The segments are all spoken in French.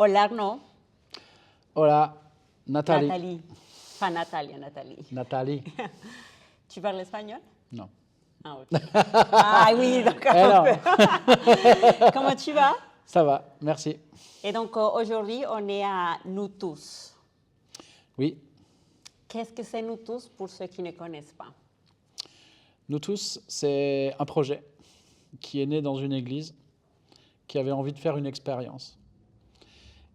Hola Arnaud. Hola, Nathalie. Nathalie. Pas Natalia, Nathalie. Nathalie. Tu parles espagnol? Non. Ah, ok. Ah oui, d'accord. Alors, Comment tu vas? ça va, merci. Et donc aujourd'hui, on est à Nous tous. Oui, Qu'est-ce que c'est Nous tous pour ceux qui ne connaissent pas? Nous tous, c'est un projet qui est né dans une église qui avait envie de faire une expérience.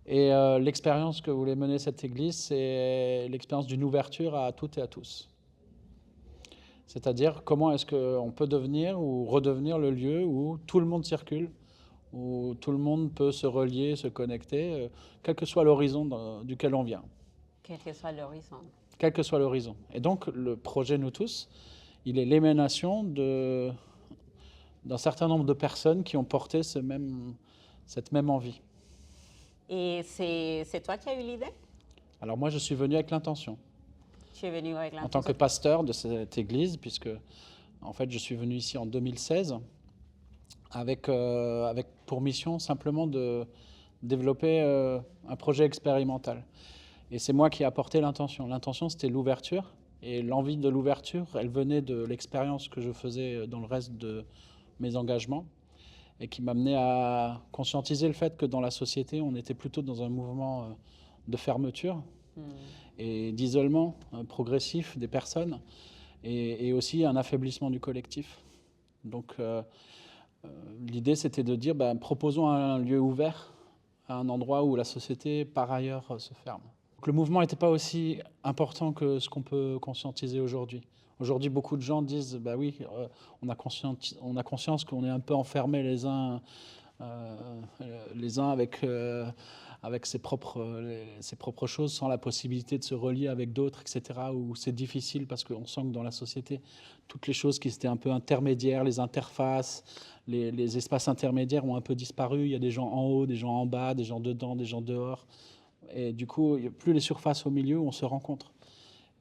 Et l'expérience que voulait mener cette église, c'est l'expérience d'une ouverture à toutes et à tous. C'est-à-dire comment est-ce qu'on peut devenir ou redevenir le lieu où tout le monde circule, où tout le monde peut se relier, se connecter, quel que soit l'horizon duquel on vient. Quel que soit l'horizon. Quel que soit l'horizon. Et donc, le projet Nous tous, il est l'émanation d'un certain nombre de personnes qui ont porté cette même envie. Et c'est toi qui as eu l'idée? Alors moi, je suis venu avec l'intention. Tu es venu avec En l'intention. tant que pasteur de cette église, puisque en fait, je suis venu ici en 2016 avec pour mission simplement de développer un projet expérimental. Et c'est moi qui ai apporté l'intention. L'intention, c'était l'ouverture. Et l'envie de l'ouverture, elle venait de l'expérience que je faisais dans le reste de mes engagements et qui m'amenait à conscientiser le fait que dans la société, on était plutôt dans un mouvement de fermeture et d'isolement progressif des personnes et aussi un affaiblissement du collectif. Donc l'idée, c'était de dire, proposons un lieu ouvert à un endroit où la société, par ailleurs, se ferme. Donc, le mouvement n'était pas aussi important que ce qu'on peut conscientiser aujourd'hui. Aujourd'hui, beaucoup de gens disent, oui, on a conscience qu'on est un peu enfermés les uns avec ses propres choses, sans la possibilité de se relier avec d'autres, etc. Où c'est difficile parce qu'on sent que dans la société, toutes les choses qui étaient un peu intermédiaires, les interfaces, les espaces intermédiaires ont un peu disparu. Il y a des gens en haut, des gens en bas, des gens dedans, des gens dehors. Et du coup, il n'y a plus les surfaces au milieu où on se rencontre.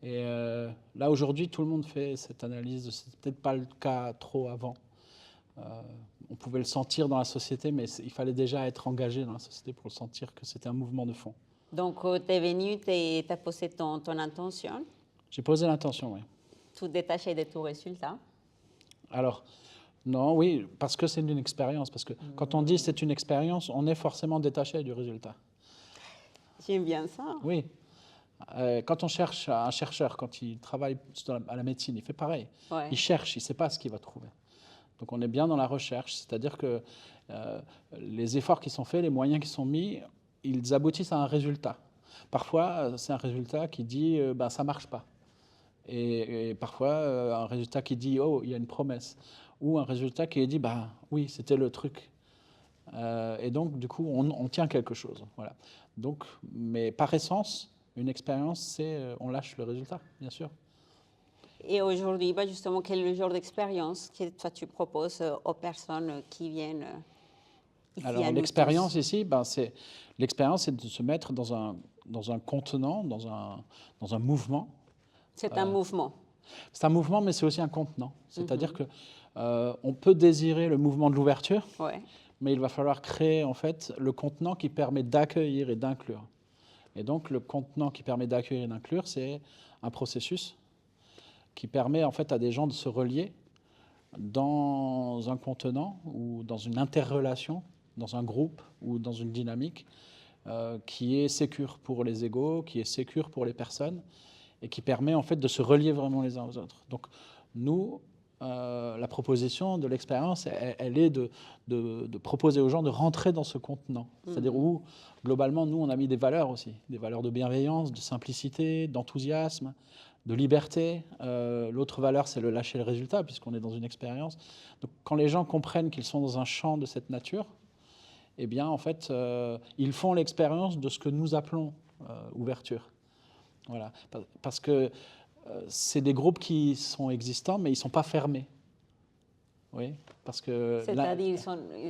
Et là, aujourd'hui, tout le monde fait cette analyse. Ce n'était peut-être pas le cas trop avant. On pouvait le sentir dans la société, mais il fallait déjà être engagé dans la société pour le sentir que c'était un mouvement de fond. Donc, tu es venu, tu as posé ton intention, J'ai posé l'intention, oui. tout détaché de tout résultat. Alors, non, oui, parce que c'est une expérience. Parce que quand on dit c'est une expérience, on est forcément détaché du résultat. J'aime bien ça. Oui. Quand on cherche un chercheur, quand il travaille à la médecine, il fait pareil. Ouais. Il cherche, il ne sait pas ce qu'il va trouver. Donc on est bien dans la recherche, c'est-à-dire que les efforts qui sont faits, les moyens qui sont mis, ils aboutissent à un résultat. Parfois, c'est un résultat qui dit ça ne marche pas. Et parfois, un résultat qui dit oh, il y a une promesse. Ou un résultat qui dit oui, c'était le truc. Et donc, du coup, on tient quelque chose. Voilà. Donc, mais par essence, une expérience, c'est on lâche le résultat, bien sûr. Et aujourd'hui, justement, quel est le genre d'expérience que toi tu proposes aux personnes qui viennent ici? Alors l'expérience ici, l'expérience, c'est de se mettre dans un contenant, dans un mouvement. C'est un mouvement. C'est un mouvement, mais c'est aussi un contenant. C'est-à-dire que on peut désirer le mouvement de l'ouverture, Ouais. mais il va falloir créer en fait le contenant qui permet d'accueillir et d'inclure. Et donc le contenant qui permet d'accueillir et d'inclure, c'est un processus qui permet en fait à des gens de se relier dans un contenant ou dans une interrelation, dans un groupe ou dans une dynamique qui est sécure pour les égos, qui est sécure pour les personnes et qui permet en fait de se relier vraiment les uns aux autres. Donc nous, la proposition de l'expérience, elle est de proposer aux gens de rentrer dans ce contenant. C'est-à-dire où, globalement, nous, on a mis des valeurs aussi, des valeurs de bienveillance, de simplicité, d'enthousiasme, de liberté. L'autre valeur, c'est le lâcher le résultat, puisqu'on est dans une expérience. Donc quand les gens comprennent qu'ils sont dans un champ de cette nature, eh bien, en fait, ils font l'expérience de ce que nous appelons ouverture. Voilà. Parce que c'est des groupes qui sont existants, mais ils ne sont pas fermés. Oui, parce que...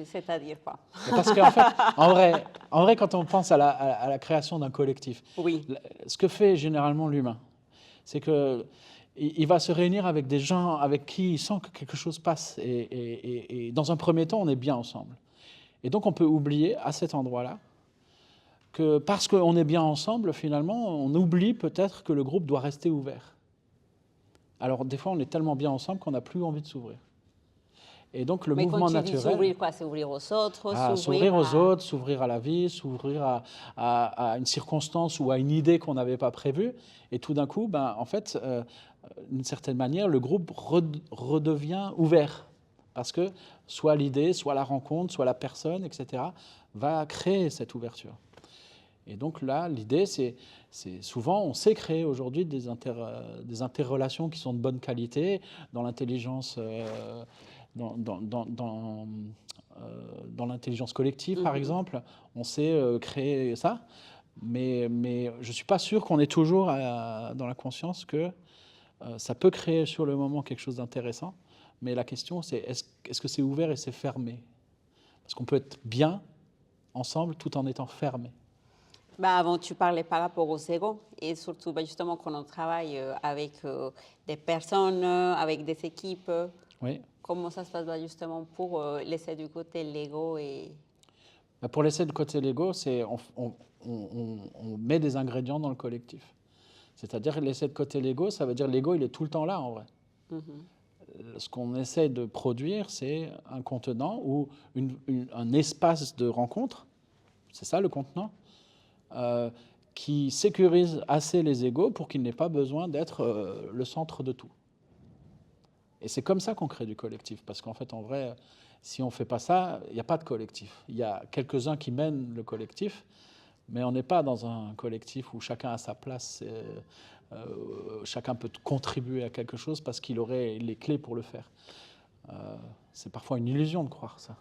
C'est-à-dire quoi? Parce qu'en fait, en vrai, quand on pense à la création d'un collectif, oui. Ce que fait généralement l'humain, c'est qu'il va se réunir avec des gens avec qui il sent que quelque chose passe. Et dans un premier temps, on est bien ensemble. Et donc, on peut oublier à cet endroit-là que parce qu'on est bien ensemble, finalement, on oublie peut-être que le groupe doit rester ouvert. Alors, des fois, on est tellement bien ensemble qu'on n'a plus envie de s'ouvrir. Et donc, le Mais mouvement quand tu dis naturel, s'ouvrir, quoi? S'ouvrir aux autres, s'ouvrir aux à... autres, s'ouvrir à la vie, s'ouvrir à une circonstance ou à une idée qu'on n'avait pas prévue. Et tout d'un coup, en fait, d'une certaine manière, le groupe redevient ouvert. Parce que soit l'idée, soit la rencontre, soit la personne, etc., va créer cette ouverture. Et donc là, l'idée, c'est souvent, on sait créer aujourd'hui des interrelations qui sont de bonne qualité dans l'intelligence, dans l'intelligence collective, par exemple. On sait créer ça, mais je ne suis pas sûr qu'on ait toujours dans la conscience que ça peut créer sur le moment quelque chose d'intéressant. Mais la question, c'est est-ce que c'est ouvert et c'est fermé? Parce qu'on peut être bien ensemble tout en étant fermé. Avant, tu parlais par rapport aux égos et surtout justement quand on travaille avec des personnes, avec des équipes. Oui. Comment ça se passe justement pour laisser de côté l'ego et... Pour laisser de côté l'ego, c'est on met des ingrédients dans le collectif. C'est-à-dire laisser de côté l'ego, ça veut dire l'ego, il est tout le temps là en vrai. Ce qu'on essaie de produire, c'est un contenant ou un espace de rencontre, c'est ça le contenant, qui sécurise assez les égos pour qu'il n'ait pas besoin d'être le centre de tout. Et c'est comme ça qu'on crée du collectif, parce qu'en fait, en vrai, si on ne fait pas ça, il n'y a pas de collectif. Il y a quelques-uns qui mènent le collectif, mais on n'est pas dans un collectif où chacun a sa place, chacun peut contribuer à quelque chose parce qu'il aurait les clés pour le faire. C'est parfois une illusion de croire ça.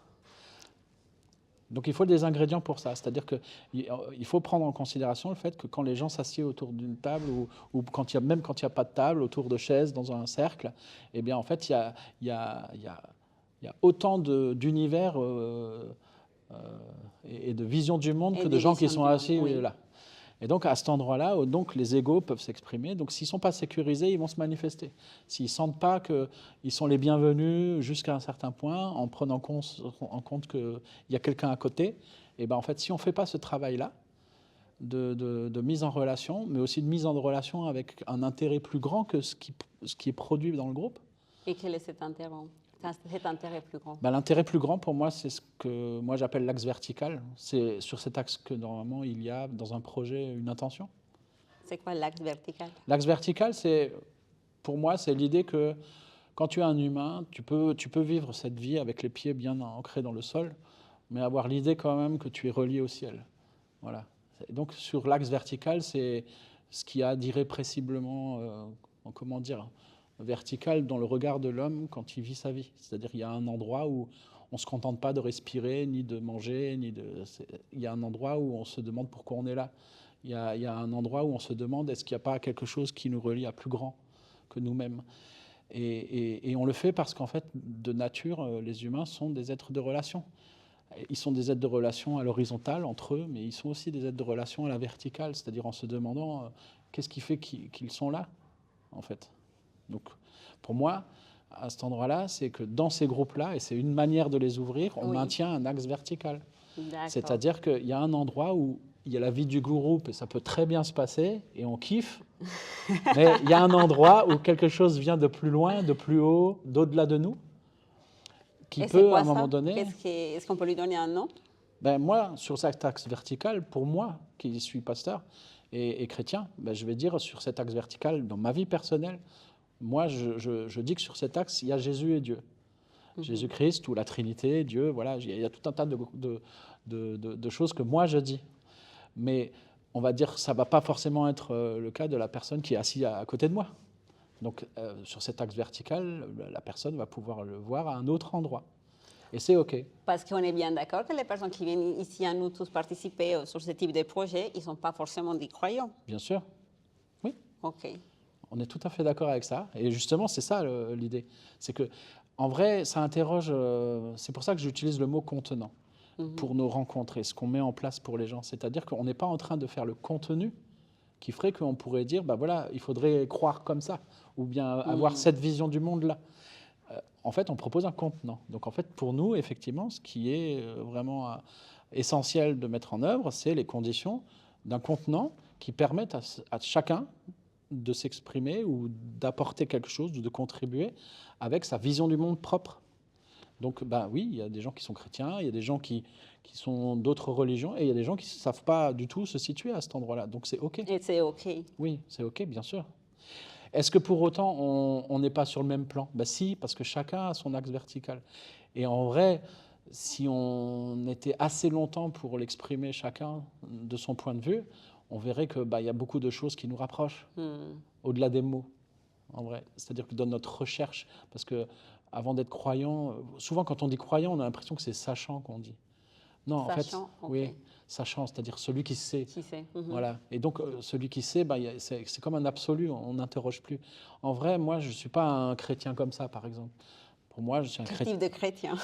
Donc il faut des ingrédients pour ça, c'est-à-dire qu'il faut prendre en considération le fait que quand les gens s'assiedent autour d'une table ou même quand il n'y a pas de table, autour de chaises, dans un cercle, eh bien en fait il y a autant d'univers et de visions du monde que de gens qui sont assis là. Et donc, à cet endroit-là, donc, les égos peuvent s'exprimer. Donc, s'ils ne sont pas sécurisés, ils vont se manifester. S'ils ne sentent pas qu'ils sont les bienvenus jusqu'à un certain point, en prenant en compte qu'il y a quelqu'un à côté, et en fait, si on ne fait pas ce travail-là, de mise en relation, mais aussi de mise en relation avec un intérêt plus grand que ce qui est produit dans le groupe. Et quel est cet intérêt plus grand? L'intérêt plus grand, pour moi, c'est ce que moi j'appelle l'axe vertical. C'est sur cet axe que, normalement, il y a, dans un projet, une intention. C'est quoi l'axe vertical? L'axe vertical, pour moi, c'est l'idée que quand tu es un humain, tu peux vivre cette vie avec les pieds bien ancrés dans le sol, mais avoir l'idée quand même que tu es relié au ciel. Voilà. Et donc, sur l'axe vertical, c'est ce qui a d'irrépressiblement, comment dire, vertical dans le regard de l'homme quand il vit sa vie. C'est-à-dire qu'il y a un endroit où on ne se contente pas de respirer, ni de manger, il y a un endroit où on se demande pourquoi on est là. Il y a un endroit où on se demande est-ce qu'il n'y a pas quelque chose qui nous relie à plus grand que nous-mêmes. Et on le fait parce qu'en fait, de nature, les humains sont des êtres de relation. Ils sont des êtres de relation à l'horizontale entre eux, mais ils sont aussi des êtres de relation à la verticale, c'est-à-dire en se demandant qu'est-ce qui fait qu'ils sont là, en fait. Donc, pour moi, à cet endroit-là, c'est que dans ces groupes-là, et c'est une manière de les ouvrir, on maintient un axe vertical. C'est-à-dire qu'il y a un endroit où il y a la vie du groupe et ça peut très bien se passer et on kiffe, mais il y a un endroit où quelque chose vient de plus loin, de plus haut, d'au-delà de nous, qui peut, à un moment donné... Est-ce qu'on peut lui donner un nom? Moi, sur cet axe vertical, pour moi, qui suis pasteur et chrétien, je vais dire sur cet axe vertical, dans ma vie personnelle, moi, je dis que sur cet axe, il y a Jésus et Dieu. Jésus-Christ ou la Trinité, Dieu, voilà, il y a tout un tas de choses que moi je dis. Mais on va dire que ça ne va pas forcément être le cas de la personne qui est assise à côté de moi. Donc, sur cet axe vertical, la personne va pouvoir le voir à un autre endroit. Et c'est OK. Parce qu'on est bien d'accord que les personnes qui viennent ici à nous tous participer sur ce type de projet, ils ne sont pas forcément des croyants. Bien sûr. Oui. OK. On est tout à fait d'accord avec ça. Et justement, c'est ça l'idée. C'est que, en vrai, ça interroge. C'est pour ça que j'utilise le mot contenant pour nos rencontres et ce qu'on met en place pour les gens. C'est-à-dire qu'on n'est pas en train de faire le contenu qui ferait qu'on pourrait dire, voilà, il faudrait croire comme ça ou bien avoir cette vision du monde-là. En fait, on propose un contenant. Donc, en fait, pour nous, effectivement, ce qui est vraiment essentiel de mettre en œuvre, c'est les conditions d'un contenant qui permettent à chacun de s'exprimer ou d'apporter quelque chose, ou de contribuer avec sa vision du monde propre. Donc, ben oui, il y a des gens qui sont chrétiens, il y a des gens qui sont d'autres religions, et il y a des gens qui ne savent pas du tout se situer à cet endroit-là. Donc, c'est OK. Et c'est OK. Oui, c'est OK, bien sûr. Est-ce que pour autant, on n'est pas sur le même plan? Ben si, parce que chacun a son axe vertical. Et en vrai, si on était assez longtemps pour l'exprimer chacun de son point de vue, on verrait que y a beaucoup de choses qui nous rapprochent, au-delà des mots, en vrai. C'est-à-dire que dans notre recherche, parce que avant d'être croyant, souvent quand on dit croyant, on a l'impression que c'est sachant qu'on dit. Non, en fait, Sachant, OK. oui, sachant, c'est-à-dire celui qui sait. Qui sait. Voilà. Et donc, celui qui sait, c'est comme un absolu, on n'interroge plus. En vrai, moi, je ne suis pas un chrétien comme ça, par exemple. Pour moi, je suis un Quel chrétien. type de chrétien?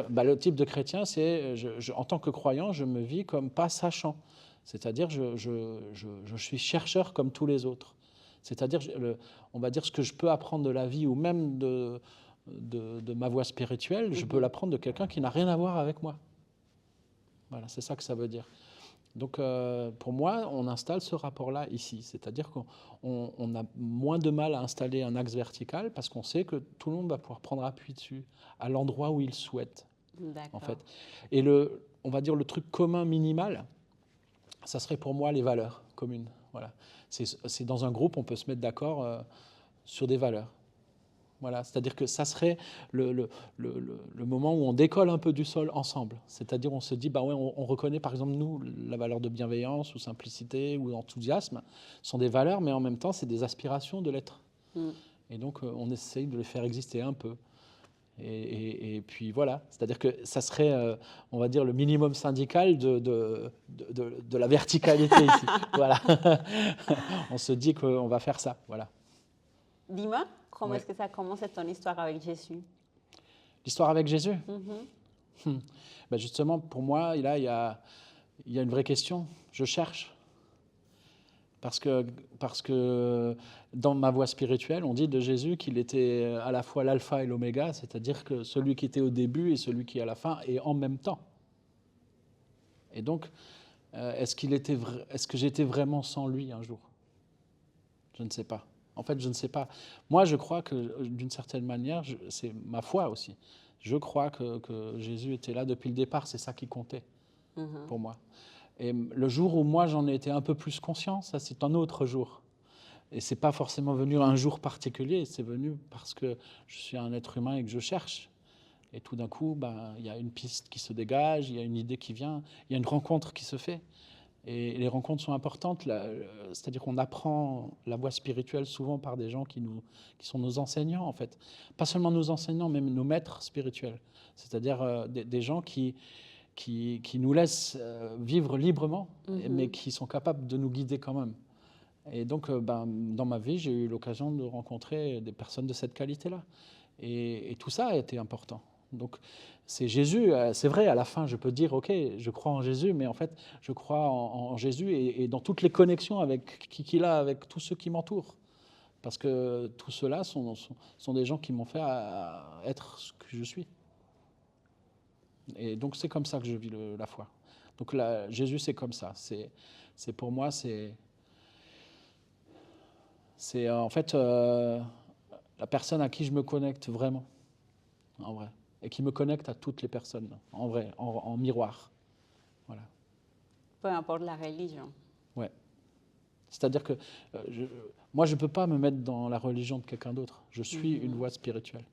Le type de chrétien, c'est, en tant que croyant, je me vis comme pas sachant. C'est-à-dire, je suis chercheur comme tous les autres. C'est-à-dire, on va dire ce que je peux apprendre de la vie ou même de ma voie spirituelle, je peux l'apprendre de quelqu'un qui n'a rien à voir avec moi. Voilà, c'est ça que ça veut dire. Donc, pour moi, on installe ce rapport-là ici. C'est-à-dire qu'on a moins de mal à installer un axe vertical parce qu'on sait que tout le monde va pouvoir prendre appui dessus à l'endroit où il souhaite, en fait. Et on va dire le truc commun minimal, ça serait pour moi les valeurs communes. Voilà. C'est dans un groupe, on peut se mettre d'accord sur des valeurs. Voilà, c'est-à-dire que ça serait le moment où on décolle un peu du sol ensemble. C'est-à-dire on se dit, ouais, on reconnaît par exemple, nous, la valeur de bienveillance ou simplicité ou enthousiasme sont des valeurs, mais en même temps, c'est des aspirations de l'être. Et donc, on essaye de les faire exister un peu. Et puis voilà, c'est-à-dire que ça serait, on va dire, le minimum syndical de la verticalité ici. Voilà. On se dit qu'on va faire ça, voilà. Dis-moi, comment est-ce que ça commence ton histoire avec Jésus? L'histoire avec Jésus? Justement, pour moi, là, il y a une vraie question. Je cherche. Parce que dans ma voie spirituelle, on dit de Jésus qu'il était à la fois l'alpha et l'oméga, c'est-à-dire que celui qui était au début et celui qui est à la fin, et en même temps. Et donc, est-ce que j'étais vraiment sans lui un jour? Je ne sais pas. En fait, je ne sais pas. Moi, je crois que, d'une certaine manière, c'est ma foi aussi. Je crois que Jésus était là depuis le départ. C'est ça qui comptait pour moi. Et le jour où moi, j'en ai été un peu plus conscient, ça, c'est un autre jour. Et ce n'est pas forcément venu un jour particulier. C'est venu parce que je suis un être humain et que je cherche. Et tout d'un coup, il y a une piste qui se dégage, il y a une idée qui vient, il y a une rencontre qui se fait. Et les rencontres sont importantes, c'est-à-dire qu'on apprend la voie spirituelle souvent par des gens qui sont nos enseignants, en fait. Pas seulement nos enseignants, même nos maîtres spirituels. C'est-à-dire des gens qui nous laissent vivre librement, mais qui sont capables de nous guider quand même. Et donc, dans ma vie, j'ai eu l'occasion de rencontrer des personnes de cette qualité-là. Et tout ça a été important. Donc, c'est Jésus, c'est vrai, à la fin, je peux dire, OK, je crois en Jésus, mais en fait, je crois en Jésus et dans toutes les connexions avec qu'il a, avec tous ceux qui m'entourent. Parce que tous ceux-là sont des gens qui m'ont fait être ce que je suis. Et donc, c'est comme ça que je vis la foi. Donc, Jésus, c'est comme ça. C'est pour moi, c'est en fait la personne à qui je me connecte vraiment, en vrai. Et qui me connecte à toutes les personnes, en vrai, en miroir. Voilà. Peu importe la religion. Ouais. C'est-à-dire que moi, je ne peux pas me mettre dans la religion de quelqu'un d'autre. Je suis une voie spirituelle.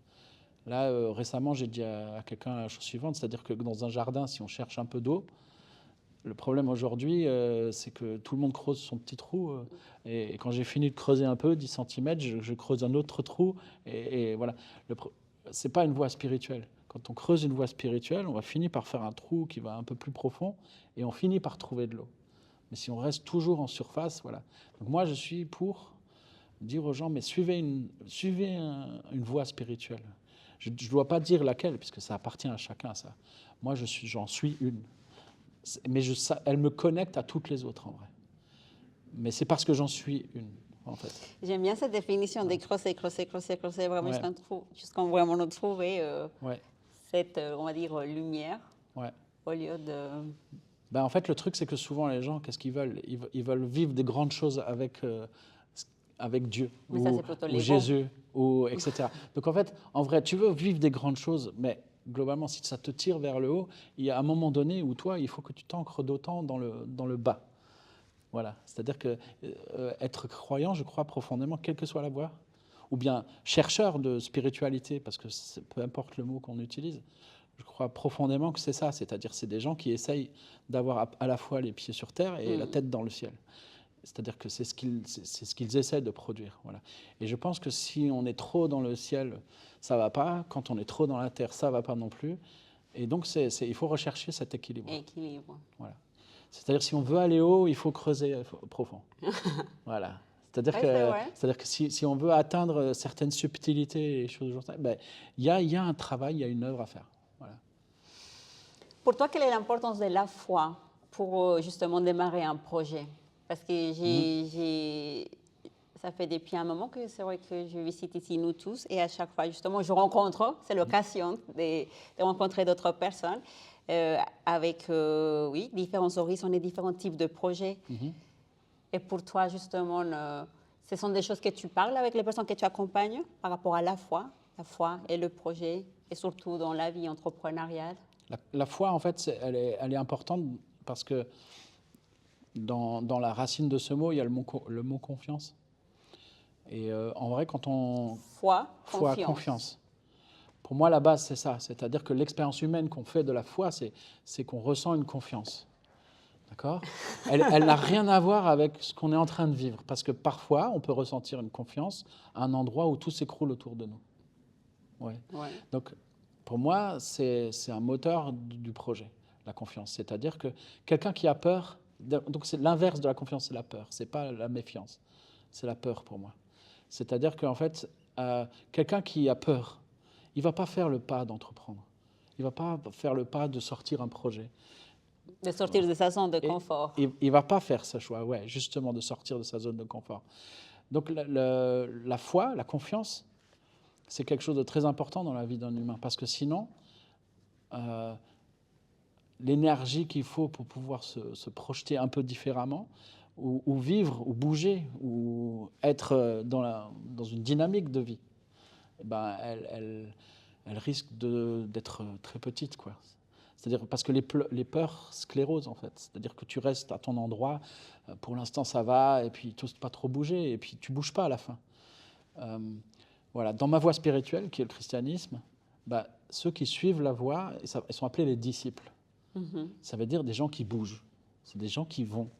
Là, récemment, j'ai dit à quelqu'un la chose suivante, c'est-à-dire que dans un jardin, si on cherche un peu d'eau, le problème aujourd'hui, c'est que tout le monde creuse son petit trou. Et quand j'ai fini de creuser un peu, 10 cm, je creuse un autre trou. Et voilà. Ce n'est pas une voie spirituelle. Quand on creuse une voie spirituelle, on va finir par faire un trou qui va un peu plus profond et on finit par trouver de l'eau. Mais si on reste toujours en surface, voilà. Donc moi, je suis pour dire aux gens, mais suivez une voie spirituelle. Je ne dois pas dire laquelle, puisque ça appartient à chacun, ça. Moi, j'en suis une. Mais elle me connecte à toutes les autres, en vrai. Mais c'est parce que j'en suis une, en fait. J'aime bien cette définition de creuser, vraiment jusqu'en vraiment trouver cette, on va dire, lumière, au lieu Ben, en fait, le truc, c'est que souvent, les gens, qu'est-ce qu'ils veulent? Ils veulent vivre des grandes choses avec Dieu, Mais ça, c'est plutôt ou l'ego. Jésus, ou, etc. Donc, en fait, en vrai, tu veux vivre des grandes choses, mais globalement, si ça te tire vers le haut, il y a un moment donné où toi, il faut que tu t'ancres d'autant dans le bas. Voilà. C'est-à-dire que être croyant, je crois profondément, quelle que soit la voie, ou bien chercheur de spiritualité, parce que peu importe le mot qu'on utilise, je crois profondément que c'est ça, c'est-à-dire c'est des gens qui essayent d'avoir à la fois les pieds sur terre et la tête dans le ciel. C'est-à-dire que c'est ce qu'ils essaient de produire. Voilà. Et je pense que si on est trop dans le ciel, ça ne va pas. Quand on est trop dans la terre, ça ne va pas non plus. Et donc, il faut rechercher cet équilibre. Équilibre. Voilà. C'est-à-dire si on veut aller haut, il faut creuser profond. Voilà. C'est-à-dire que si on veut atteindre certaines subtilités et choses comme ça, ben, y a un travail, il y a une œuvre à faire. Voilà. Pour toi, quelle est l'importance de la foi pour justement démarrer un projet? Parce que ça fait depuis un moment que c'est vrai que je visite ici nous tous et à chaque fois justement je rencontre, c'est l'occasion de rencontrer d'autres personnes avec oui, différents horizons et différents types de projets. Et pour toi justement, ce sont des choses que tu parles avec les personnes que tu accompagnes par rapport à la foi et le projet et surtout dans la vie entrepreneuriale. La foi, en fait, elle est importante parce que dans la racine de ce mot, il y a le mot confiance. Et en vrai, quand on... Foi, confiance. Pour moi, la base, c'est ça. C'est-à-dire que l'expérience humaine qu'on fait de la foi, c'est qu'on ressent une confiance. D'accord ? Elle n'a rien à voir avec ce qu'on est en train de vivre. Parce que parfois, on peut ressentir une confiance à un endroit où tout s'écroule autour de nous. Ouais. Donc, pour moi, c'est un moteur du projet, la confiance. C'est-à-dire que quelqu'un qui a peur... Donc, c'est l'inverse de la confiance, c'est la peur. Ce n'est pas la méfiance. C'est la peur pour moi. C'est-à-dire qu'en fait, quelqu'un qui a peur, il ne va pas faire le pas d'entreprendre. Il ne va pas faire le pas de sortir un projet. De sortir de sa zone de confort. Il ne va pas faire ce choix, ouais, justement, de sortir de sa zone de confort. Donc la foi, la confiance, c'est quelque chose de très important dans la vie d'un humain. Parce que sinon, l'énergie qu'il faut pour pouvoir se projeter un peu différemment, ou vivre, ou bouger, ou être dans une dynamique de vie, eh ben, elle risque d'être très petite, quoi. C'est-à-dire parce que les peurs sclérosent, en fait. C'est-à-dire que tu restes à ton endroit, pour l'instant ça va, et puis tu n'oses pas trop bouger, et puis tu ne bouges pas à la fin. Voilà. Dans ma voie spirituelle, qui est le christianisme, bah, ceux qui suivent la voie, ils sont appelés les disciples. Ça veut dire des gens qui bougent. C'est des gens qui vont.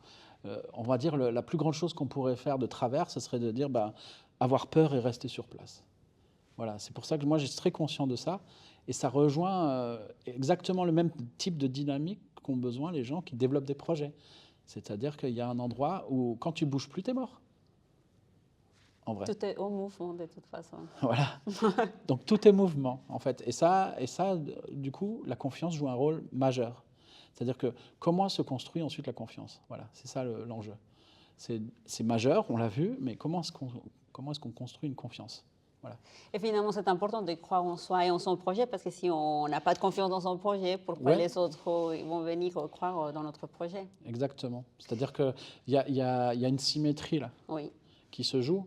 On va dire la plus grande chose qu'on pourrait faire de travers, ce serait de dire avoir peur et rester sur place. Voilà, c'est pour ça que moi, je suis très conscient de ça. Et ça rejoint exactement le même type de dynamique qu'ont besoin les gens qui développent des projets. C'est-à-dire qu'il y a un endroit où, quand tu ne bouges plus, tu es mort. En vrai. Tout est au mouvement, de toute façon. Voilà. Donc, tout est mouvement, en fait. Et ça, du coup, la confiance joue un rôle majeur. C'est-à-dire que comment se construit ensuite la confiance? Voilà, c'est ça l'enjeu. C'est majeur, on l'a vu, mais comment est-ce qu'on construit une confiance? Voilà. Et finalement, c'est important de croire en soi et en son projet, parce que si on n'a pas de confiance dans son projet, pourquoi les autres vont venir croire dans notre projet? Exactement. C'est-à-dire qu'il y a une symétrie là, qui se joue.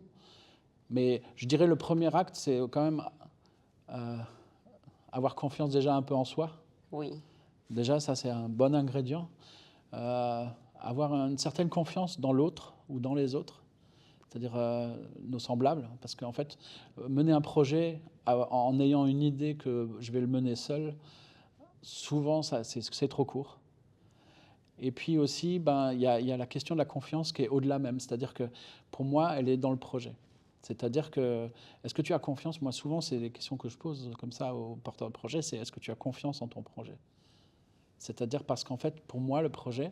Mais je dirais le premier acte, c'est quand même avoir confiance déjà un peu en soi. Oui. Déjà, ça, c'est un bon ingrédient. Avoir une certaine confiance dans l'autre ou dans les autres, c'est-à-dire nos semblables. Parce qu'en fait, mener un projet en ayant une idée que je vais le mener seul, souvent, c'est trop court. Et puis aussi, il y a la question de la confiance qui est au-delà même. C'est-à-dire que pour moi, elle est dans le projet. C'est-à-dire que, est-ce que tu as confiance? Moi, souvent, c'est les questions que je pose comme ça aux porteurs de projet, c'est est-ce que tu as confiance en ton projet? C'est-à-dire parce qu'en fait, pour moi, le projet,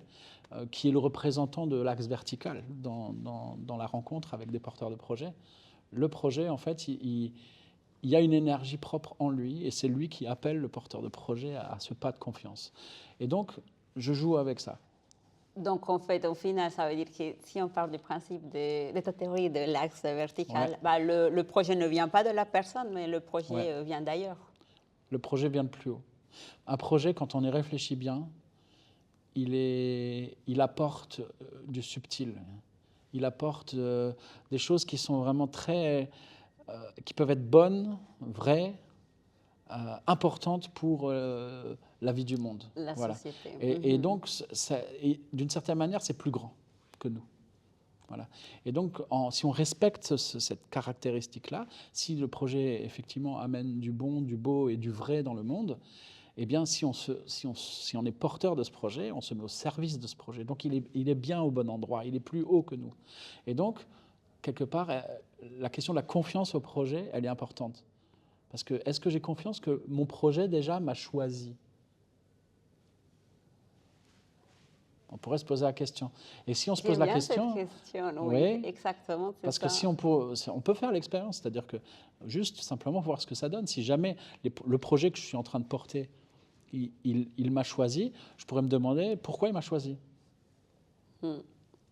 qui est le représentant de l'axe vertical dans la rencontre avec des porteurs de projet, le projet, en fait, il y a une énergie propre en lui et c'est lui qui appelle le porteur de projet à ce pas de confiance. Et donc, je joue avec ça. Donc, en fait, au final, ça veut dire que si on parle du principe de ta théorie de l'axe vertical, le projet ne vient pas de la personne, mais le projet vient d'ailleurs. Le projet vient de plus haut. Un projet, quand on y réfléchit bien, il apporte du subtil. Il apporte des choses qui sont vraiment qui peuvent être bonnes, vraies, importantes pour la vie du monde. La Voilà. société. Et donc, d'une certaine manière, c'est plus grand que nous. Voilà. Et donc, si on respecte cette caractéristique-là, si le projet effectivement amène du bon, du beau et du vrai dans le monde, eh bien, si on est porteur de ce projet, on se met au service de ce projet. Donc, il est bien au bon endroit, il est plus haut que nous. Et donc, quelque part, la question de la confiance au projet, elle est importante. Parce que, est-ce que j'ai confiance que mon projet, déjà, m'a choisi ? On pourrait se poser la question. Et si on se pose la question... Cette question, oui, exactement. Parce que si on peut faire l'expérience, c'est-à-dire que juste simplement voir ce que ça donne. Si jamais le projet que je suis en train de porter, il m'a choisi, je pourrais me demander pourquoi il m'a choisi.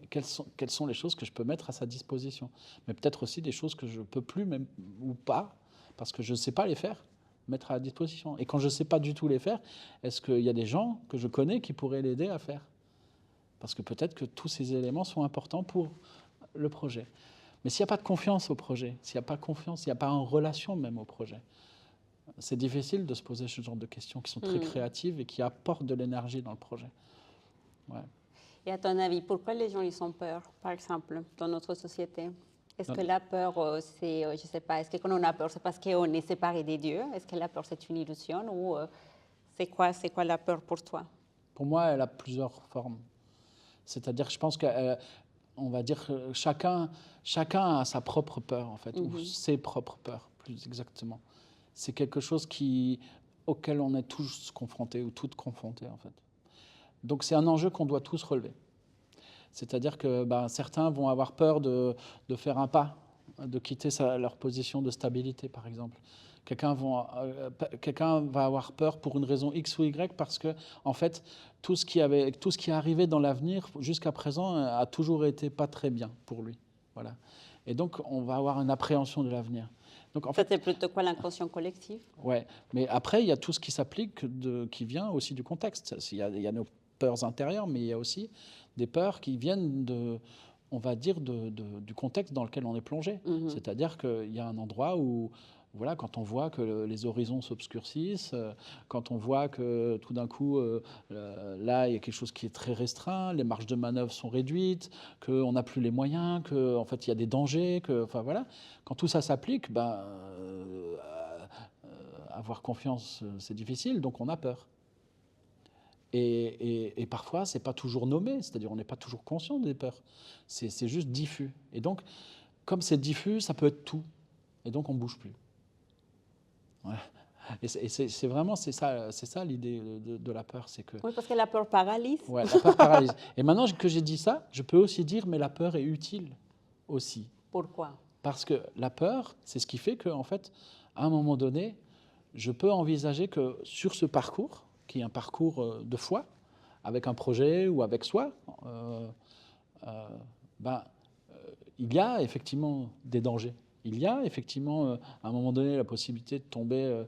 Quelles sont les choses que je peux mettre à sa disposition. Mais peut-être aussi des choses que je ne peux plus même, ou pas, parce que je ne sais pas les faire, mettre à la disposition. Et quand je ne sais pas du tout les faire, est-ce qu'il y a des gens que je connais qui pourraient l'aider à faire ? Parce que peut-être que tous ces éléments sont importants pour le projet. Mais s'il n'y a pas de confiance au projet, s'il n'y a pas confiance, s'il n'y a pas en relation même au projet, c'est difficile de se poser ce genre de questions qui sont très créatives et qui apportent de l'énergie dans le projet. Ouais. Et à ton avis, pourquoi les gens ils ont peur, par exemple, dans notre société ? Est-ce que la peur, c'est, je ne sais pas, est-ce que quand on a peur, c'est parce qu'on est séparé des dieux ? Est-ce que la peur, c'est une illusion ? Ou c'est quoi la peur pour toi ? Pour moi, elle a plusieurs formes. C'est-à-dire, je pense qu'on va dire chacun a sa propre peur, en fait, ou ses propres peurs, plus exactement. C'est quelque chose auquel on est tous confrontés, ou toutes confrontées, en fait. Donc, c'est un enjeu qu'on doit tous relever. C'est-à-dire que certains vont avoir peur de faire un pas, de quitter leur position de stabilité, par exemple. Quelqu'un va avoir peur pour une raison X ou Y parce que, en fait, tout ce qui est arrivé dans l'avenir jusqu'à présent a toujours été pas très bien pour lui. Voilà. Et donc, on va avoir une appréhension de l'avenir. Donc, en fait, c'est plutôt quoi l'inconscient collectif ? Ouais. Mais après, il y a tout ce qui s'applique, qui vient aussi du contexte. Il y a nos peurs intérieures, mais il y a aussi des peurs qui viennent on va dire, du contexte dans lequel on est plongé. C'est-à-dire qu'il y a un endroit où, voilà, quand on voit que les horizons s'obscurcissent, quand on voit que tout d'un coup, là, il y a quelque chose qui est très restreint, les marges de manœuvre sont réduites, qu'on n'a plus les moyens, qu'en fait, il y a des dangers, enfin voilà. Quand tout ça s'applique, avoir confiance, c'est difficile, donc on a peur. Et parfois, ce n'est pas toujours nommé, c'est-à-dire on n'est pas toujours conscient des peurs. C'est juste diffus. Et donc, comme c'est diffus, ça peut être tout. Et donc, on ne bouge plus. Ouais. Et c'est vraiment ça l'idée de la peur. C'est que, oui, parce que la peur paralyse. Ouais, la peur paralyse. Et maintenant que j'ai dit ça, je peux aussi dire, mais la peur est utile aussi. Pourquoi ? Parce que la peur, c'est ce qui fait qu'en fait, à un moment donné, je peux envisager que sur ce parcours, qui est un parcours de foi, avec un projet ou avec soi, il y a effectivement des dangers. Il y a effectivement, à un moment donné, la possibilité de tomber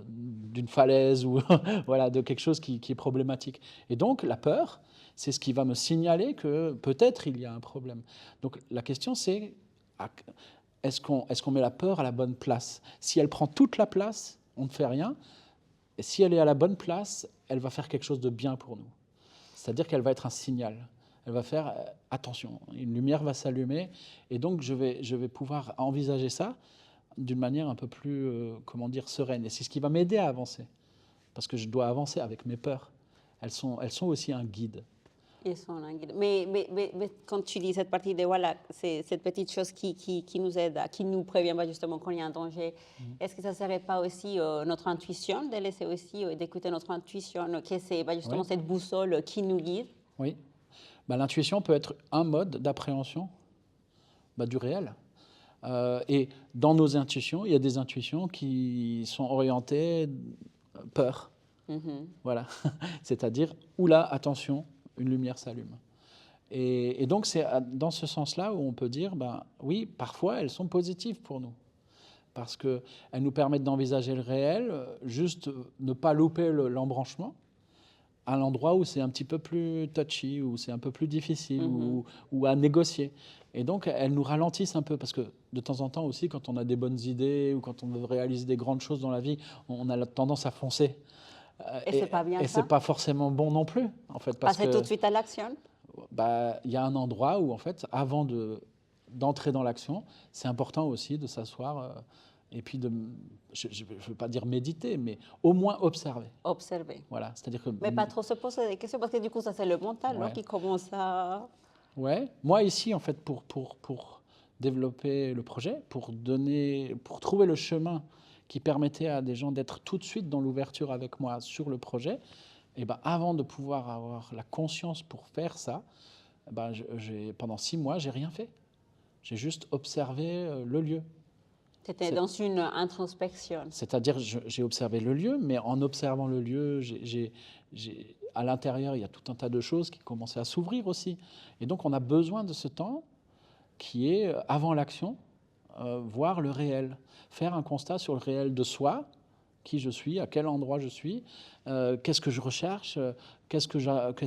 d'une falaise ou voilà, de quelque chose qui est problématique. Et donc, la peur, c'est ce qui va me signaler que peut-être il y a un problème. Donc, la question, c'est est-ce qu'on met la peur à la bonne place ? Si elle prend toute la place, on ne fait rien. Et si elle est à la bonne place, elle va faire quelque chose de bien pour nous. C'est-à-dire qu'elle va être un signal. Elle va faire attention, une lumière va s'allumer. Et donc, je vais pouvoir envisager ça d'une manière un peu plus, sereine. Et c'est ce qui va m'aider à avancer. Parce que je dois avancer avec mes peurs. Elles sont aussi un guide. Ils sont un guide. Mais quand tu dis cette partie de voilà, c'est cette petite chose qui nous aide, qui nous prévient justement quand il y a un danger, est-ce que ça ne serait pas aussi notre intuition, de laisser aussi d'écouter notre intuition, que c'est justement cette boussole qui nous guide ? Oui. L'intuition peut être un mode d'appréhension du réel. Et dans nos intuitions, il y a des intuitions qui sont orientées peur. Voilà. C'est-à-dire, oula, attention, une lumière s'allume. Et donc, c'est dans ce sens-là où on peut dire, oui, parfois, elles sont positives pour nous. Parce qu'elles nous permettent d'envisager le réel, juste ne pas louper l'embranchement, à l'endroit où c'est un petit peu plus touchy, où c'est un peu plus difficile, Mhm. ou à négocier. Et donc, elles nous ralentissent un peu, parce que de temps en temps aussi, quand on a des bonnes idées ou quand on veut réaliser des grandes choses dans la vie, on a la tendance à foncer. Et c'est pas bien Et c'est ça? pas forcément bon non plus, en fait, parce Passer tout que de suite à l'action? bah, il y a un endroit où, en fait, avant d'entrer dans l'action, c'est important aussi de s'asseoir et puis je ne veux pas dire méditer, mais au moins observer. Observer. Voilà, c'est-à-dire que, Mais pas trop se poser des questions parce que du coup, ça c'est le mental, non, ouais, qui commence à... ouais. Moi ici, en fait, pour développer le projet, pour trouver le chemin qui permettait à des gens d'être tout de suite dans l'ouverture avec moi sur le projet, et ben, avant de pouvoir avoir la conscience pour faire ça, eh ben, pendant 6 mois, j'ai rien fait. J'ai juste observé le lieu. C'était dans une introspection. C'est-à-dire, j'ai observé le lieu, mais en observant le lieu, à l'intérieur, il y a tout un tas de choses qui commençaient à s'ouvrir aussi. Et donc, on a besoin de ce temps qui est avant l'action, voir le réel, faire un constat sur le réel de soi, qui je suis, à quel endroit je suis, qu'est-ce que je recherche, qu'est-ce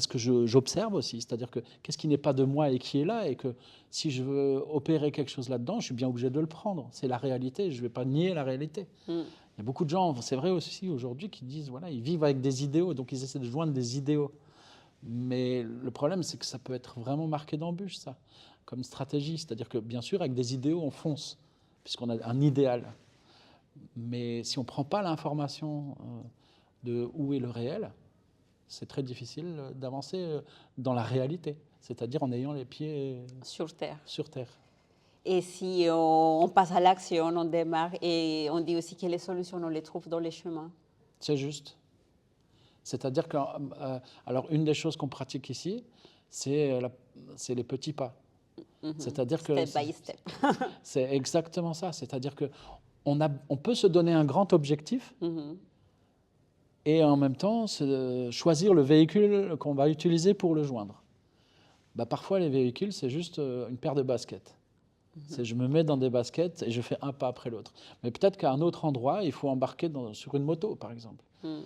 que j'observe aussi, c'est-à-dire que qu'est-ce qui n'est pas de moi et qui est là, et que si je veux opérer quelque chose là-dedans, je suis bien obligé de le prendre. C'est la réalité, je ne vais pas nier la réalité. Mm. Il y a beaucoup de gens, c'est vrai aussi aujourd'hui, qui disent, voilà, ils vivent avec des idéaux, donc ils essaient de joindre des idéaux. Mais le problème, c'est que ça peut être vraiment marqué d'embûches, ça, comme stratégie. C'est-à-dire que, bien sûr, avec des idéaux, on fonce, puisqu'on a un idéal. Mais si on ne prend pas l'information de où est le réel, c'est très difficile d'avancer dans la réalité, c'est-à-dire en ayant les pieds Sur Terre. sur terre. Et si on passe à l'action, on démarre et on dit aussi que les solutions, on les trouve dans les chemins. C'est juste. C'est-à-dire que, alors, une des choses qu'on pratique ici, c'est les petits pas. C'est-à-dire que Step by step. c'est exactement ça. C'est-à-dire que on peut se donner un grand objectif Mhm. et en même temps choisir le véhicule qu'on va utiliser pour le joindre. Bah, parfois, les véhicules, c'est juste une paire de baskets. C'est je me mets dans des baskets et je fais un pas après l'autre. Mais peut-être qu'à un autre endroit, il faut embarquer sur une moto, par exemple. Mm.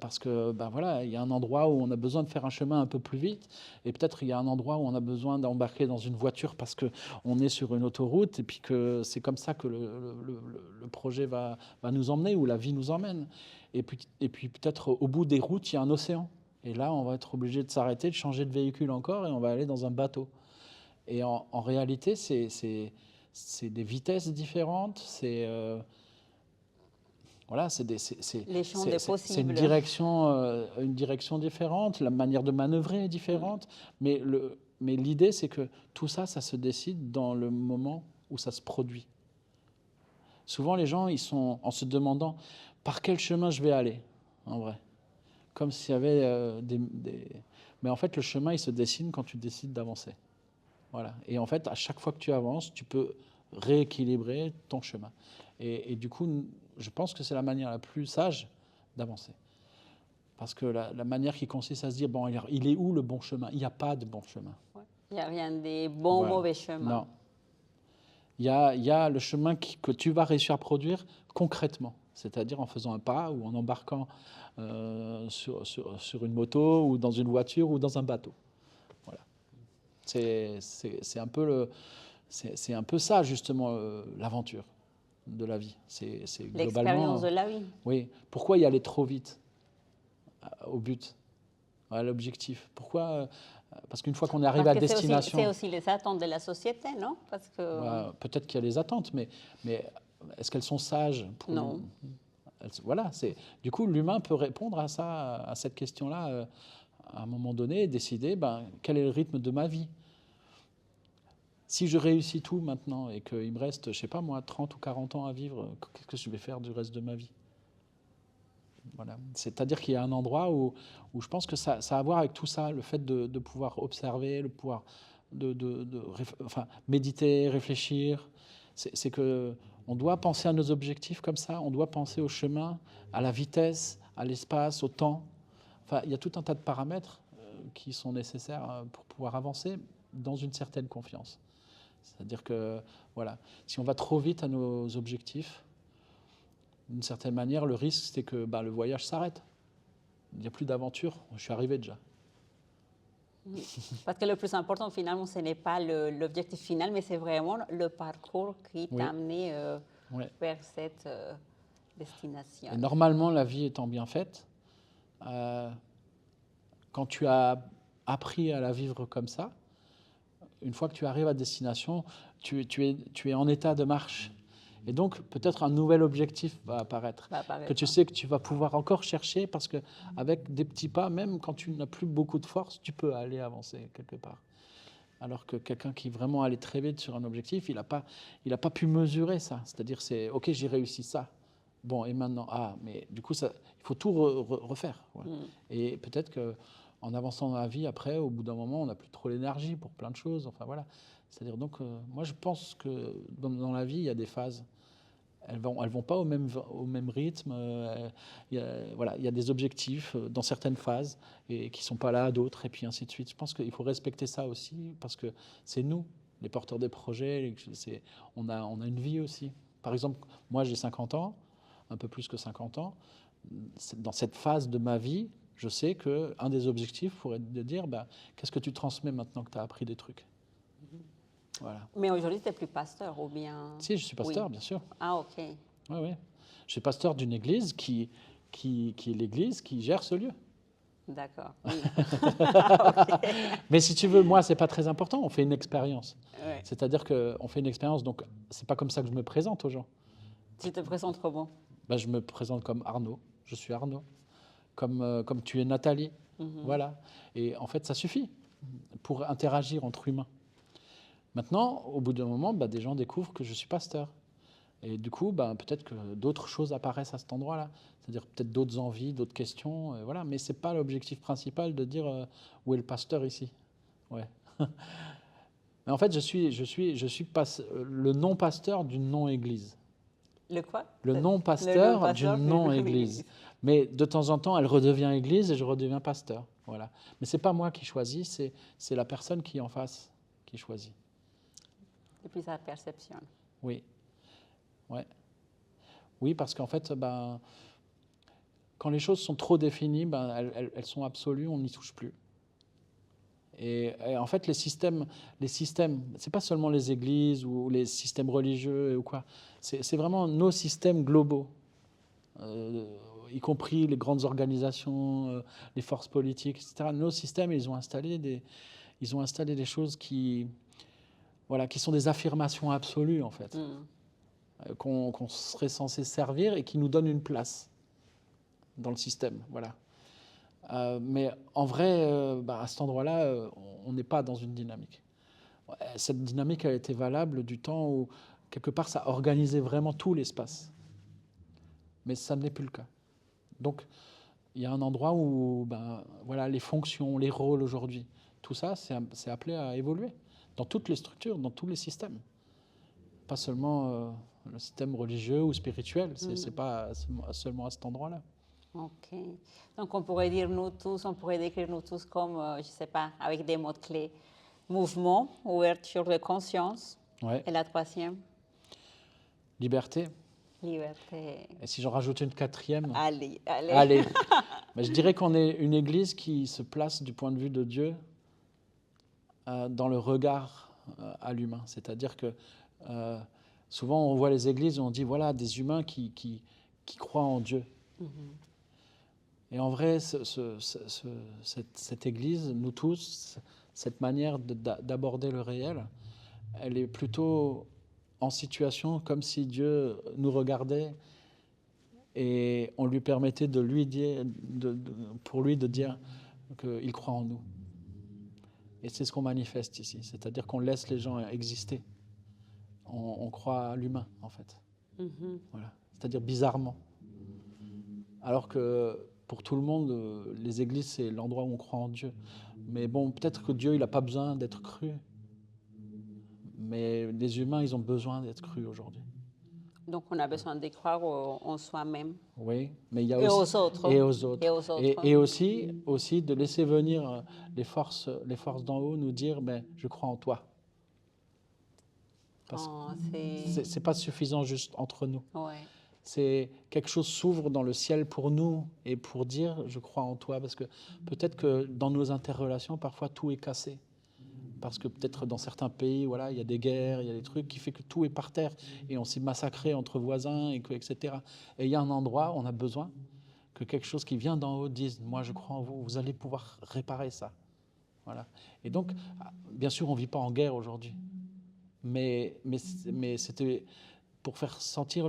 Parce que ben voilà, il y a un endroit où on a besoin de faire un chemin un peu plus vite, et peut-être il y a un endroit où on a besoin d'embarquer dans une voiture parce qu'on est sur une autoroute, et puis que c'est comme ça que le projet va nous emmener, ou la vie nous emmène. Et puis peut-être au bout des routes, il y a un océan. Et là, on va être obligé de s'arrêter, de changer de véhicule encore, et on va aller dans un bateau. Et en réalité, c'est des vitesses différentes, voilà, Les champs des c'est possibles. une direction différente, la manière de manœuvrer est différente, mais l'idée, c'est que tout ça, ça se décide dans le moment où ça se produit. Souvent, les gens, ils sont en se demandant par quel chemin je vais aller, en vrai. Comme s'il y avait Mais en fait, le chemin, il se dessine quand tu décides d'avancer. Voilà. Et en fait, à chaque fois que tu avances, tu peux rééquilibrer ton chemin. Et du coup, je pense que c'est la manière la plus sage d'avancer. Parce que la manière qui consiste à se dire, bon, il est où le bon chemin? Il n'y a pas de bon chemin. Ouais. Il n'y a rien des bons ou Voilà. mauvais chemins. Non. Il y a le chemin que tu vas réussir à produire concrètement, c'est-à-dire en faisant un pas ou en embarquant sur une moto ou dans une voiture ou dans un bateau. Voilà. C'est un peu ça, justement, l'aventure de la vie. C'est L'expérience globalement. de la vie. Oui. Pourquoi y aller trop vite au but, à l'objectif? Pourquoi Parce qu'une fois qu'on arrive Parce à que destination, c'est aussi les attentes de la société, non? Parce que peut-être qu'il y a les attentes, mais est-ce qu'elles sont sages pour non. Voilà, du coup, l'humain peut répondre à ça, à cette question-là, à un moment donné, et décider quel est le rythme de ma vie. Si je réussis tout maintenant et qu'il me reste, je sais pas moi, 30 ou 40 ans à vivre, qu'est-ce que je vais faire du reste de ma vie? Voilà. C'est-à-dire qu'il y a un endroit où je pense que ça a à voir avec tout ça, le fait de pouvoir observer, le pouvoir enfin, méditer, réfléchir. C'est que on doit penser à nos objectifs comme ça, on doit penser au chemin, à la vitesse, à l'espace, au temps. Enfin, il y a tout un tas de paramètres qui sont nécessaires pour pouvoir avancer dans une certaine confiance. C'est-à-dire que, voilà, si on va trop vite à nos objectifs, d'une certaine manière, le risque, c'est que le voyage s'arrête. il n'y a plus d'aventure, je suis arrivé déjà. Parce que le plus important, finalement, ce n'est pas l'objectif final, mais c'est vraiment le parcours qui Oui. t'a amené Ouais. vers cette destination. Et normalement, la vie étant bien faite, quand tu as appris à la vivre comme ça, une fois que tu arrives à destination, tu es en état de marche. Et donc, peut-être un nouvel objectif va apparaître, que tu sais que tu vas pouvoir encore chercher, parce qu'avec des petits pas, même quand tu n'as plus beaucoup de force, tu peux aller avancer quelque part. Alors que quelqu'un qui vraiment allait très vite sur un objectif, il n'a pas pu mesurer ça. C'est-à-dire, c'est OK, j'ai réussi ça. Bon, et maintenant, mais du coup, il faut tout refaire. Voilà. Et peut-être qu'en avançant dans la vie, après, au bout d'un moment, on n'a plus trop l'énergie pour plein de choses. Enfin, voilà. C'est-à-dire, donc, moi, je pense que dans la vie, il y a des phases. Elles vont pas au même rythme. Il y a des objectifs dans certaines phases et qui sont pas là à d'autres, et puis ainsi de suite. Je pense qu'il faut respecter ça aussi, parce que c'est nous, les porteurs des projets. On a une vie aussi. Par exemple, moi, j'ai 50 ans, un peu plus que 50 ans. Dans cette phase de ma vie, je sais qu'un des objectifs pourrait être de dire, qu'est-ce que tu transmets maintenant que tu as appris des trucs. Voilà. Mais aujourd'hui, tu n'es plus pasteur, ou bien... Si, je suis pasteur, Oui. bien sûr. Ah, OK. Oui. Je suis pasteur d'une église qui est l'église qui gère ce lieu. D'accord. Oui. Mais si tu veux, moi, c'est pas très important. On fait une expérience. Ouais. C'est-à-dire qu'on fait une expérience, donc c'est pas comme ça que je me présente aux gens. Tu te présentes comment? Je me présente comme Arnaud. Je suis Arnaud. Comme tu es Nathalie. Voilà. Et en fait, ça suffit pour interagir entre humains. Maintenant, au bout d'un moment, des gens découvrent que je suis pasteur. Et du coup, peut-être que d'autres choses apparaissent à cet endroit-là. C'est-à-dire peut-être d'autres envies, d'autres questions. Voilà. Mais ce n'est pas l'objectif principal de dire où est le pasteur ici. Ouais. Mais en fait, je suis le non-pasteur d'une non-église. Le quoi? Le non-pasteur d'une non-église. Mais de temps en temps, elle redevient église et je redeviens pasteur. Voilà. Mais ce n'est pas moi qui choisis, c'est la personne qui est en face qui choisit. Et puis sa perception. Oui. Ouais. Oui, parce qu'en fait, quand les choses sont trop définies, elles sont absolues, on n'y touche plus. Et en fait, les systèmes, c'est pas seulement les églises ou les systèmes religieux ou quoi, c'est vraiment nos systèmes globaux, y compris les grandes organisations, les forces politiques, etc. Nos systèmes, ils ont installé des choses qui sont des affirmations absolues, en fait. Qu'on serait censé servir et qui nous donne une place dans le système. Voilà. Mais en vrai, à cet endroit-là, on n'est pas dans une dynamique. Cette dynamique a été valable du temps où, quelque part, ça organisait vraiment tout l'espace. Mais ça n'est plus le cas. Donc, il y a un endroit où les fonctions, les rôles aujourd'hui, tout ça, c'est appelé à évoluer dans toutes les structures, dans tous les systèmes. Pas seulement le système religieux ou spirituel, c'est pas seulement à cet endroit-là. OK. Donc, on pourrait décrire nous tous comme, je ne sais pas, avec des mots-clés. Mouvement, ouverture de conscience. Ouais. Et la troisième? Liberté. Liberté. Et si j'en rajoute une quatrième? Allez. Je dirais qu'on est une église qui se place du point de vue de Dieu dans le regard à l'humain. C'est-à-dire que souvent on voit les églises et on dit voilà des humains qui croient en Dieu. Et en vrai, cette église, nous tous, cette manière d'aborder le réel, elle est plutôt en situation comme si Dieu nous regardait et on lui permettait de lui dire, pour lui de dire qu'il croit en nous. Et c'est ce qu'on manifeste ici, c'est-à-dire qu'on laisse les gens exister. On croit à l'humain, en fait. Voilà. C'est-à-dire bizarrement. Alors que pour tout le monde, les églises, c'est l'endroit où on croit en Dieu. Mais bon, peut-être que Dieu, il n'a pas besoin d'être cru. Mais les humains, ils ont besoin d'être crus aujourd'hui. Donc, on a besoin de croire en soi-même. Oui, mais il y a et aussi... aux autres. Et aux autres. Et aux autres. Et aussi de laisser venir les forces d'en haut nous dire je crois en toi. Parce que c'est pas suffisant juste entre nous. Ouais. c'est quelque chose s'ouvre dans le ciel pour nous et pour dire je crois en toi, parce que peut-être que dans nos interrelations parfois tout est cassé, parce que peut-être dans certains pays voilà il y a des guerres, il y a des trucs qui fait que tout est par terre et on s'est massacré entre voisins et que etc. Et il y a un endroit où on a besoin que quelque chose qui vient d'en haut dise moi je crois en vous, vous allez pouvoir réparer ça. Voilà. Et donc bien sûr on vit pas en guerre aujourd'hui, mais c'était pour faire sentir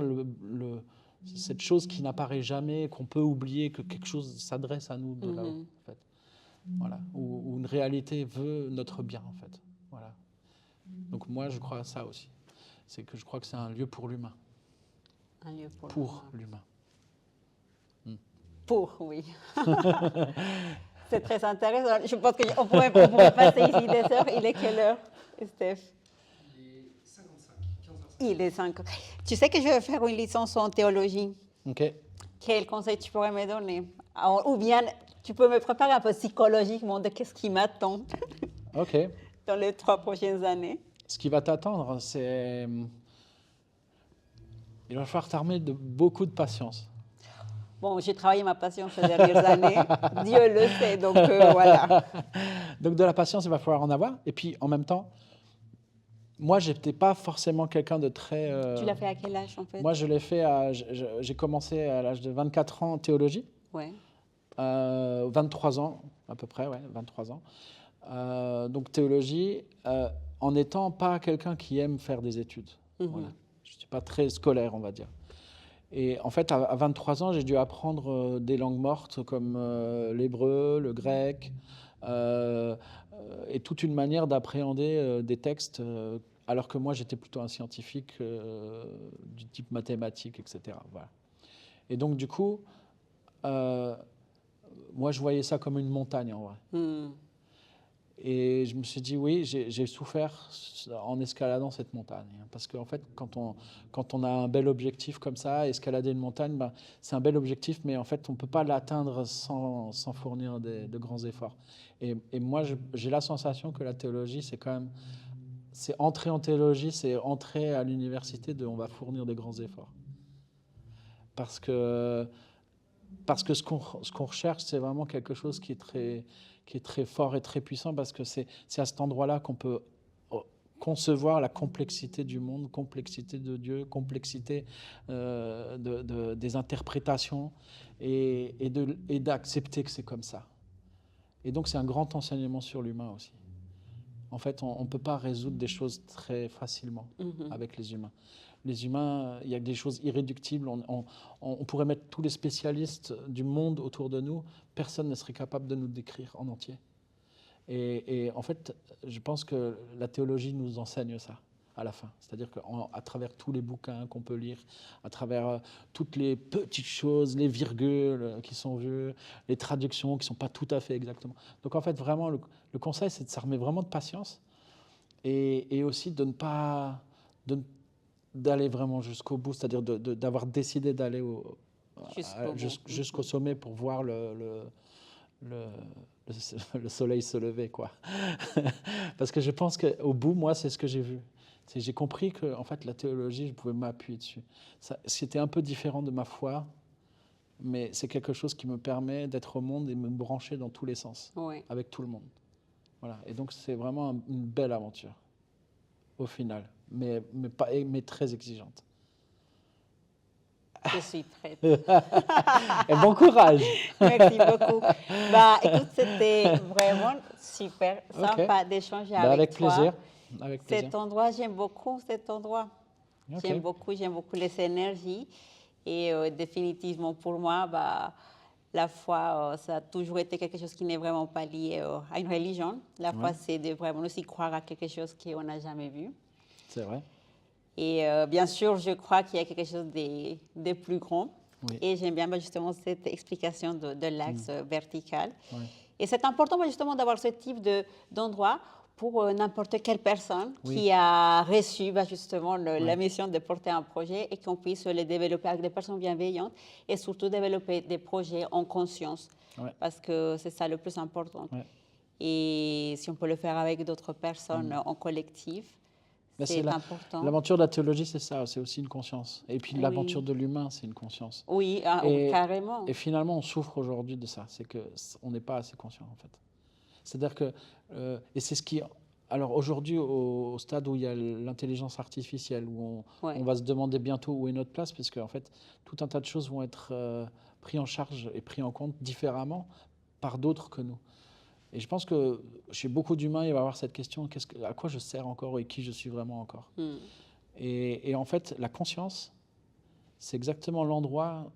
cette chose qui n'apparaît jamais, qu'on peut oublier, que quelque chose s'adresse à nous de là-haut, en fait. Voilà. Où une réalité veut notre bien, en fait. Voilà. Donc moi, je crois à ça aussi. C'est que je crois que c'est un lieu pour l'humain. Un lieu pour l'humain. Pour, oui. C'est très intéressant. Je pense qu'on pourrait passer ici des heures. Il est quelle heure, Steph? Il est 5. Tu sais que je vais faire une licence en théologie. OK. Quel conseil tu pourrais me donner? Ou bien tu peux me préparer un peu psychologiquement de qu'est-ce qui m'attend OK. dans les 3 prochaines années? Ce qui va t'attendre, c'est... Il va falloir t'armer de beaucoup de patience. Bon, j'ai travaillé ma patience ces dernières années. Dieu le sait, donc voilà. Donc de la patience, il va falloir en avoir. Et puis en même temps, moi, je n'étais pas forcément quelqu'un de très... Tu l'as fait à quel âge, en fait? Moi, je l'ai fait j'ai commencé à l'âge de 24 ans en théologie. Ouais. 23 ans, à peu près, ouais, 23 ans. Donc théologie, en n'étant pas quelqu'un qui aime faire des études. Voilà. Je ne suis pas très scolaire, on va dire. Et en fait, à 23 ans, j'ai dû apprendre des langues mortes comme l'hébreu, le grec, et toute une manière d'appréhender des textes, alors que moi, j'étais plutôt un scientifique du type mathématique, etc. Voilà. Et donc, du coup, moi, je voyais ça comme une montagne, en vrai. Et je me suis dit, oui, j'ai souffert en escaladant cette montagne. Parce qu'en fait, quand on a un bel objectif comme ça, escalader une montagne, ben, c'est un bel objectif, mais en fait, on ne peut pas l'atteindre sans fournir de grands efforts. Et moi, j'ai la sensation que la théologie, c'est quand même... C'est entrer en théologie, c'est entrer à l'université on va fournir des grands efforts. Parce que ce qu'on recherche, c'est vraiment quelque chose qui est très fort et très puissant, parce que c'est à cet endroit-là qu'on peut concevoir la complexité du monde, complexité de Dieu, complexité des interprétations, et d'accepter que c'est comme ça. Et donc c'est un grand enseignement sur l'humain aussi. En fait, on ne peut pas résoudre des choses très facilement avec les humains. Les humains, il y a des choses irréductibles. On pourrait mettre tous les spécialistes du monde autour de nous. Personne ne serait capable de nous décrire en entier. Et en fait, je pense que la théologie nous enseigne ça à la fin. C'est-à-dire qu'à travers tous les bouquins qu'on peut lire, à travers toutes les petites choses, les virgules qui sont vues, les traductions qui ne sont pas tout à fait exactement. Donc en fait, vraiment, le conseil, c'est de s'armer vraiment de patience et aussi de ne pas... d'aller vraiment jusqu'au bout, c'est-à-dire d'avoir décidé d'aller jusqu'au sommet pour voir le soleil se lever, quoi. Parce que je pense qu'au bout, moi, c'est ce que j'ai vu. J'ai compris que en fait, la théologie, je pouvais m'appuyer dessus. C'était un peu différent de ma foi, mais c'est quelque chose qui me permet d'être au monde et me brancher dans tous les sens, avec tout le monde. Voilà. Et donc, c'est vraiment une belle aventure, au final, mais très exigeante. Je suis prête. Et bon courage. Merci beaucoup. Écoute, c'était vraiment super sympa d'échanger avec toi. Plaisir. Avec plaisir. Cet endroit, j'aime beaucoup cet endroit. J'aime beaucoup les énergies. Et définitivement, pour moi, la foi, ça a toujours été quelque chose qui n'est vraiment pas lié à une religion. La foi, c'est de vraiment aussi croire à quelque chose qu'on n'a jamais vu. C'est vrai. Et bien sûr, je crois qu'il y a quelque chose de plus grand. Oui. Et j'aime bien justement cette explication de l'axe vertical. Oui. Et c'est important justement d'avoir ce type d'endroit pour n'importe quelle personne qui a reçu justement la mission de porter un projet, et qu'on puisse le développer avec des personnes bienveillantes, et surtout développer des projets en conscience, parce que c'est ça le plus important. Et si on peut le faire avec d'autres personnes en collectif, Ben, C'est important. l'aventure de la théologie, c'est ça, c'est aussi une conscience. Et puis Oui. l'aventure de l'humain, c'est une conscience. Oui, carrément. Et finalement, on souffre aujourd'hui de ça, c'est qu'on n'est pas assez conscient en fait. C'est-à-dire que, et c'est ce qui, alors aujourd'hui, au stade où il y a l'intelligence artificielle, où on va se demander bientôt où est notre place, parce qu'en fait, tout un tas de choses vont être pris en charge et pris en compte différemment par d'autres que nous. Et je pense que chez beaucoup d'humains, il va y avoir cette question, à quoi je sers encore et qui je suis vraiment encore. Et en fait, la conscience, c'est exactement l'endroit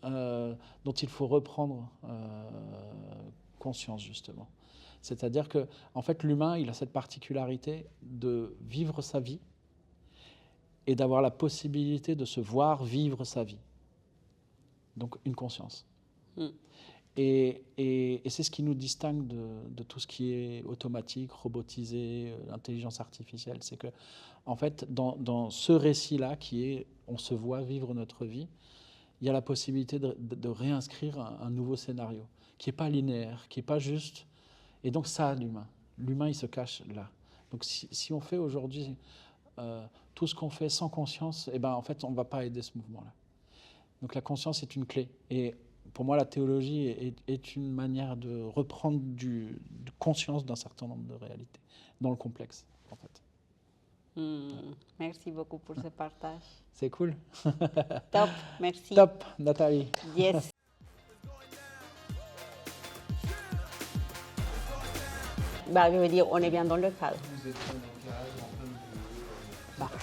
dont il faut reprendre conscience, justement. C'est-à-dire que, en fait, l'humain, il a cette particularité de vivre sa vie et d'avoir la possibilité de se voir vivre sa vie. Donc, une conscience. Et c'est ce qui nous distingue de tout ce qui est automatique, robotisé, intelligence artificielle. C'est que, en fait, dans ce récit-là, qui est on se voit vivre notre vie, il y a la possibilité de réinscrire un nouveau scénario, qui n'est pas linéaire, qui n'est pas juste. Et donc ça, l'humain, il se cache là. Donc si on fait aujourd'hui tout ce qu'on fait sans conscience, eh ben, en fait, on ne va pas aider ce mouvement-là. Donc la conscience est une clé. Et pour moi, la théologie est une manière de reprendre de conscience d'un certain nombre de réalités, dans le complexe, en fait. Merci beaucoup pour ce partage. C'est cool. Top, merci. Top, Nathalie. Yes. Bah, je veux dire, on est bien dans le cadre. Vous êtes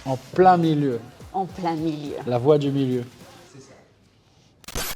en plein milieu. En plein milieu. La voie du milieu.